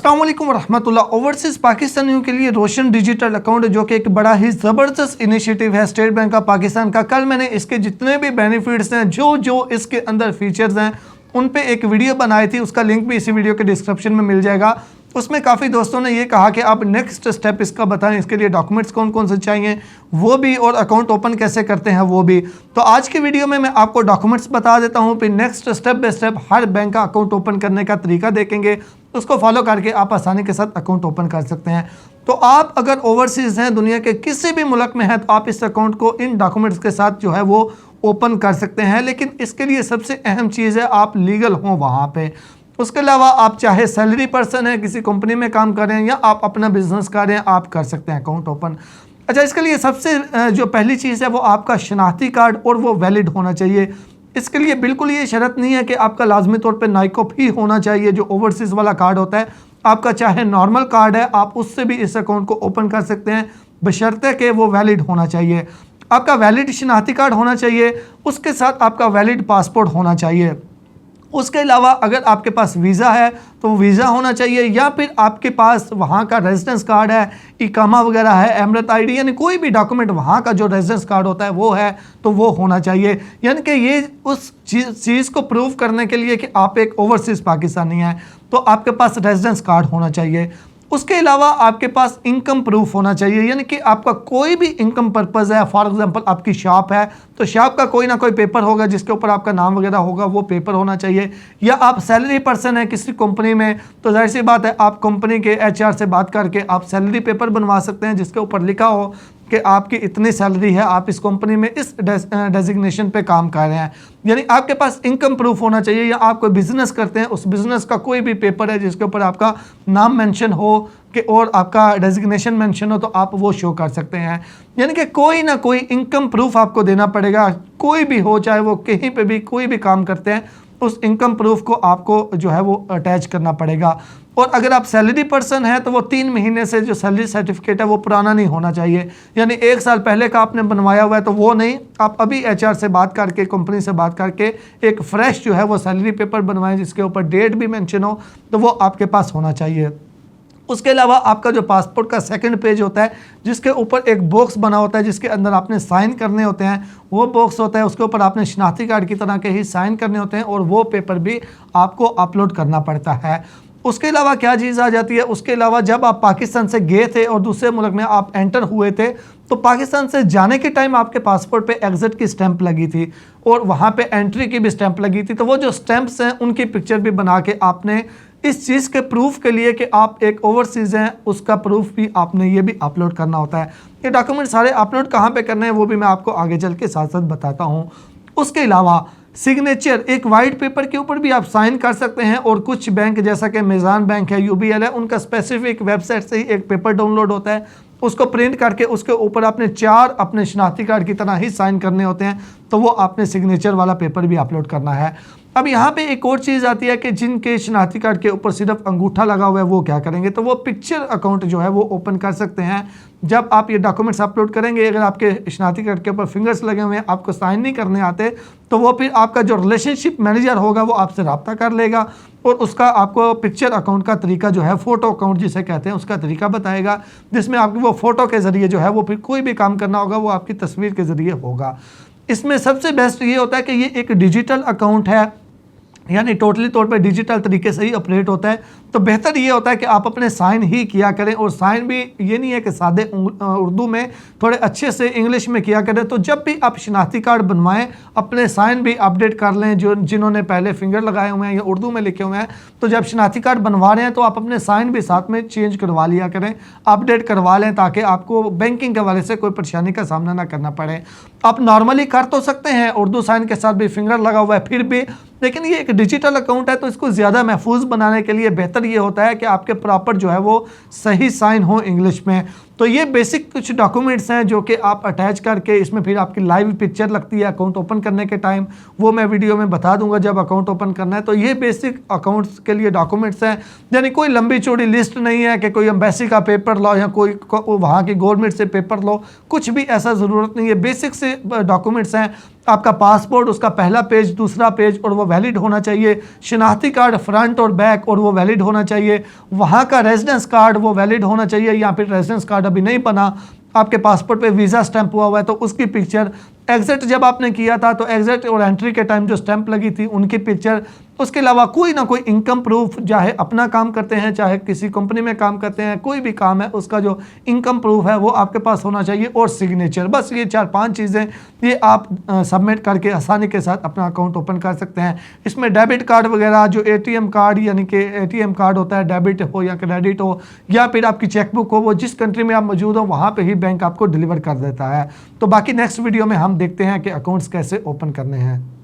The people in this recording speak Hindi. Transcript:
अस्सलाम वालेकुम रहमतुल्लाह। ओवरसीज़ पाकिस्तानियों के लिए रोशन डिजिटल अकाउंट जो कि एक बड़ा ही ज़बरदस्त इनिशिएटिव है स्टेट बैंक ऑफ पाकिस्तान का। कल मैंने इसके जितने भी बेनिफिट्स हैं, जो इसके अंदर फीचर्स हैं, उन पे एक वीडियो बनाई थी। उसका लिंक भी इसी वीडियो के डिस्क्रिप्शन में मिल जाएगा। उसमें काफ़ी दोस्तों ने ये कहा कि आप नेक्स्ट स्टेप इसका बताएं, इसके लिए डॉक्यूमेंट्स कौन कौन से चाहिए वो भी, और अकाउंट ओपन कैसे करते हैं वो भी। तो आज की वीडियो में मैं आपको डॉक्यूमेंट्स बता देता हूँ, फिर next step by step her bank का अकाउंट ओपन करने का तरीका देखेंगे। उसको फॉलो करके आप आसानी के साथ अकाउंट ओपन कर सकते हैं। तो आप अगर ओवरसीज़ हैं, दुनिया के किसी भी मुल्क में हैं, तो आप इस अकाउंट को इन डॉक्यूमेंट्स के साथ जो है वो ओपन कर सकते हैं। लेकिन इसके लिए सबसे अहम चीज़ है आप लीगल हों वहाँ पे। उसके अलावा आप चाहे सैलरी पर्सन है, किसी कंपनी में काम कर रहे हैं, या आप अपना बिजनेस कर रहे हैं, आप कर सकते हैं अकाउंट ओपन। अच्छा, इसके लिए सबसे जो पहली चीज़ है वो आपका शनाख्ती कार्ड, और वो वैलिड होना चाहिए। इसके लिए बिल्कुल ये शर्त नहीं है कि आपका लाजमी तौर पे नाइकोप ही होना चाहिए जो ओवरसीज़ वाला कार्ड होता है। आपका चाहे नॉर्मल कार्ड है, आप उससे भी इस अकाउंट को ओपन कर सकते हैं, बशर्ते कि वो वैलिड होना चाहिए। आपका वैलिड शनाख्ती कार्ड होना चाहिए, उसके साथ आपका वैलिड पासपोर्ट होना चाहिए। उसके अलावा अगर आपके पास वीज़ा है तो वीज़ा होना चाहिए, या फिर आपके पास वहाँ का रेजिडेंस कार्ड है, इकामा वगैरह है, एमरत आईडी, यानी कोई भी डॉक्यूमेंट वहाँ का जो रेजिडेंस कार्ड होता है वो है तो वो होना चाहिए। यानी कि ये उस चीज़ को प्रूव करने के लिए कि आप एक ओवरसीज़ पाकिस्तानी हैं, तो आपके पास रेजिडेंस कार्ड होना चाहिए। उसके अलावा आपके पास इनकम प्रूफ होना चाहिए, यानी कि आपका कोई भी इनकम पर्पज़ है। फॉर एग्जांपल आपकी शॉप है तो शॉप का कोई ना कोई पेपर होगा जिसके ऊपर आपका नाम वगैरह होगा, वो पेपर होना चाहिए। या आप सैलरी पर्सन है किसी कंपनी में, तो जाहिर सी बात है आप कंपनी के एचआर से बात करके आप सैलरी पेपर बनवा सकते हैं जिसके ऊपर लिखा हो कि आपकी इतनी सैलरी है, आप इस कंपनी में इस डेजिग्नेशन पे काम कर रहे हैं। यानी आपके पास इनकम प्रूफ होना चाहिए। या आप कोई बिजनेस करते हैं, उस बिजनेस का कोई भी पेपर है जिसके ऊपर आपका नाम मेंशन हो कि और आपका डेजिग्नेशन मेंशन हो, तो आप वो शो कर सकते हैं। यानी कि कोई ना कोई इनकम प्रूफ आपको देना पड़ेगा, कोई भी हो, चाहे वो कहीं पे भी कोई भी काम करते हैं, उस इनकम प्रूफ को आपको जो है वो अटैच करना पड़ेगा। और अगर आप सैलरी पर्सन हैं तो वो 3 महीने से जो सैलरी सर्टिफिकेट है वो पुराना नहीं होना चाहिए। यानी 1 साल पहले का आपने बनवाया हुआ है तो वो नहीं, आप अभी एचआर से बात करके, कंपनी से बात करके एक फ्रेश जो है वो सैलरी पेपर बनवाएं जिसके ऊपर डेट भी मेंशन हो, तो वो आपके पास होना चाहिए। उसके अलावा आपका जो पासपोर्ट का सेकंड पेज होता है जिसके ऊपर एक बॉक्स बना होता है जिसके अंदर आपने साइन करने होते हैं, वो बॉक्स होता है, उसके ऊपर आपने शनाख्ती कार्ड की तरह के ही साइन करने होते हैं, और वो पेपर भी आपको अपलोड करना पड़ता है। उसके अलावा क्या चीज़ आ जाती है, उसके अलावा जब आप पाकिस्तान से गए थे और दूसरे मुल्क में आप एंटर हुए थे, तो पाकिस्तान से जाने के टाइम आपके पासपोर्ट पे एग्जिट की स्टैंप लगी थी और वहाँ पे एंट्री की भी स्टैंप लगी थी। तो वो जो स्टैंप्स हैं उनकी पिक्चर भी बना के आपने इस चीज़ के प्रूफ के लिए कि आप एक ओवरसीज़ हैं, उसका प्रूफ भी आपने ये भी अपलोड करना होता है। ये डॉक्यूमेंट सारे अपलोड कहाँ पे करने हैं वो भी मैं आपको आगे चल के साथ साथ बताता हूँ। उसके अलावा सिग्नेचर, एक वाइट पेपर के ऊपर भी आप साइन कर सकते हैं, और कुछ बैंक जैसा कि मिज़ान बैंक है, यूबीएल है, उनका स्पेसिफिक वेबसाइट से ही एक पेपर डाउनलोड होता है, उसको प्रिंट करके उसके ऊपर आपने 4 अपने शनाख्ती कार्ड की तरह ही साइन करने होते हैं, तो वो आपने सिग्नेचर वाला पेपर भी अपलोड करना है। अब यहाँ पे एक और चीज़ आती है कि जिनके शनाख्ती कार्ड के ऊपर सिर्फ अंगूठा लगा हुआ है वो क्या करेंगे, तो वो पिक्चर अकाउंट जो है वो ओपन कर सकते हैं। जब आप ये डॉक्यूमेंट्स अपलोड करेंगे, अगर आपके शनाख्ती कार्ड के ऊपर फिंगर्स लगे हुए हैं, आपको साइन नहीं करने आते, तो वो फिर आपका जो रिलेशनशिप मैनेजर होगा वो आपसे रब्ता कर लेगा और उसका आपको पिक्चर अकाउंट का तरीका जो है, फ़ोटो अकाउंट जिसे कहते हैं, उसका तरीका बताएगा, जिसमें आपकी वो फ़ोटो के ज़रिए जो है वो फिर कोई भी काम करना होगा वो आपकी तस्वीर के ज़रिए होगा। इसमें सबसे बेस्ट ये होता है कि ये एक डिजिटल अकाउंट है, यानी टोटली तौर पे डिजिटल तरीके से ही ऑपरेट होता है। तो बेहतर ये होता है कि आप अपने साइन ही किया करें, और साइन भी ये नहीं है कि सादे उर्दू में, थोड़े अच्छे से इंग्लिश में किया करें। तो जब भी आप शनाख्ती कार्ड बनवाएं, अपने साइन भी अपडेट कर लें, जो जिन्होंने पहले फिंगर लगाए हुए हैं या उर्दू में लिखे हुए हैं, तो जब शनाख्ती कार्ड बनवा रहे हैं तो आप अपने साइन भी साथ में चेंज करवा लिया करें, अपडेट करवा लें, ताकि आपको बैंकिंग के हवाले से कोई परेशानी का सामना ना करना पड़े। आप नॉर्मली कर तो सकते हैं उर्दू साइन के साथ भी, फिंगर लगा हुआ है फिर भी, लेकिन ये एक डिजिटल अकाउंट है तो इसको ज़्यादा महफूज बनाने के लिए बेहतर ये होता है कि आपके प्रॉपर जो है वो सही साइन हो इंग्लिश में। तो ये बेसिक कुछ डॉक्यूमेंट्स हैं जो कि आप अटैच करके इसमें फिर आपकी लाइव पिक्चर लगती है अकाउंट ओपन करने के टाइम, वो मैं वीडियो में बता दूंगा जब अकाउंट ओपन करना है। तो ये बेसिक अकाउंट्स के लिए डॉक्यूमेंट्स हैं, यानी कोई लंबी चौड़ी लिस्ट नहीं है कि कोई एम्बेसी का पेपर लो या कोई वहाँ की गवर्नमेंट से पेपर लो, कुछ भी ऐसा ज़रूरत नहीं है। बेसिक से डॉक्यूमेंट्स हैं, आपका पासपोर्ट, उसका पहला पेज, दूसरा पेज और वो वैलिड होना चाहिए, शनाख्ती कार्ड फ्रंट और बैक और वो वैलिड होना चाहिए, वहाँ का रेजिडेंस कार्ड वो वैलिड होना चाहिए, या फिर रेजिडेंस कार्ड अभी नहीं बना, आपके पासपोर्ट पे वीज़ा स्टैंप हुआ हुआ है तो उसकी पिक्चर, एग्जिट जब आपने किया था तो एग्जिट और एंट्री के टाइम जो स्टैंप लगी थी उनकी पिक्चर, उसके अलावा कोई ना कोई इनकम प्रूफ, चाहे अपना काम करते हैं चाहे किसी कंपनी में काम करते हैं, कोई भी काम है उसका जो इनकम प्रूफ है वो आपके पास होना चाहिए, और सिग्नेचर। बस ये 4-5 चीज़ें ये आप सबमिट करके आसानी के साथ अपना अकाउंट ओपन कर सकते हैं। इसमें डेबिट कार्ड वगैरह, जो एटीएम कार्ड यानी कि एटीएम कार्ड होता है, डेबिट हो या क्रेडिट हो या फिर आपकी चेकबुक हो, वो जिस कंट्री में आप मौजूद हो वहाँ पर ही बैंक आपको डिलीवर कर देता है। तो बाकी नेक्स्ट वीडियो में हम देखते हैं कि अकाउंट्स कैसे ओपन करने हैं।